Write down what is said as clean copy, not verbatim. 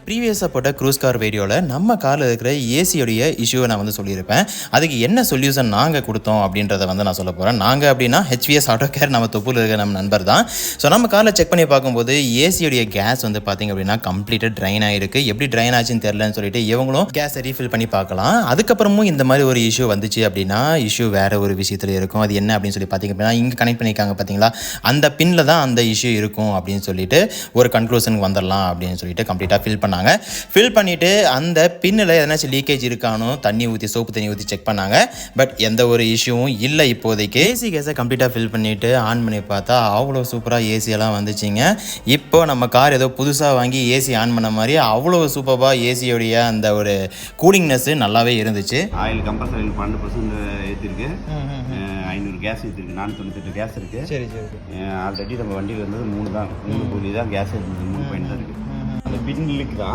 ப்ரீவியஸாக போட்ட cruise car வீடியோவில் நம்ம காரில் இருக்கிற ஏசியோடைய இஷ்யூவை நான் வந்து சொல்லியிருப்பேன். அதுக்கு என்ன சொல்யூஷன் நாங்கள் கொடுத்தோம் அப்படின்றத வந்து நான் சொல்ல போகிறேன். நாங்கள் அப்படின்னா ஹெச்விஎஸ் ஆட்டோ கேர் நம்ம தொப்புல இருக்கிற நம்ம நண்பர் தான். ஸோ நம்ம காரில் செக் பண்ணி பார்க்கும்போது ஏசியோடைய கேஸ் வந்து பார்த்திங்க அப்படின்னா கம்ப்ளீட்டாக ட்ரைன் ஆகிருக்கு. எப்படி ட்ரைன் ஆச்சுன்னு தெரிலன்னு சொல்லிட்டு இவங்களும் கேஸை ரீஃபில் பண்ணி பார்க்கலாம். அதுக்கப்புறமும் இந்த மாதிரி ஒரு இஷ்யூ வந்துச்சு அப்படின்னா இஷ்யூ வேறு ஒரு விஷயத்தில் இருக்கும். அது என்ன அப்படின்னு சொல்லி பார்த்திங்க அப்படின்னா இங்கே கனெக்ட் பண்ணியிருக்காங்க பார்த்தீங்களா, அந்த பின்னில் தான் அந்த இஷ்யூ இருக்கும் அப்படின்னு சொல்லிட்டு ஒரு கன்க்ளூஷனுக்கு வந்துடலாம் அப்படின்னு சொல்லிட்டு கம்ப்ளீட்டாக ஃபில் பண்ணிவிட்டு அந்த பின்னில் எதனாச்சும் லீக்கேஜ் இருக்கானோ தண்ணி ஊற்றி சோப்பு தண்ணி ஊற்றி செக் பண்ணாங்க. பட் எந்த ஒரு இஷ்யூவும் இல்லை இப்போதைக்கு. ஏசி கேஸை கம்ப்ளீட்டாக ஃபில் பண்ணிவிட்டு ஆன் பண்ணி பார்த்தா அவ்வளோ சூப்பராக ஏசியெல்லாம் வந்துச்சிங்க. இப்போ நம்ம கார் ஏதோ புதுசாக வாங்கி ஏசி ஆன் பண்ண மாதிரி அவ்வளோ சூப்பராக ஏசியோடைய அந்த ஒரு கூலிங்னஸ் நல்லாவே இருந்துச்சு. ஆயில் கம்ப்ரஸர் 12% ஏற்றிருக்கு, 500 கேஸ் ஏற்றிருக்கு, 498 கேஸ் இருக்குது. சரி ஆல்ரெடி நம்ம வண்டியில் இருந்தது 3 கூலி தான் கேஸ் ஏற்றிருக்கு, 3 பாயிண்ட் தான் இருக்குது. அந்த பின்னுக்கு தான்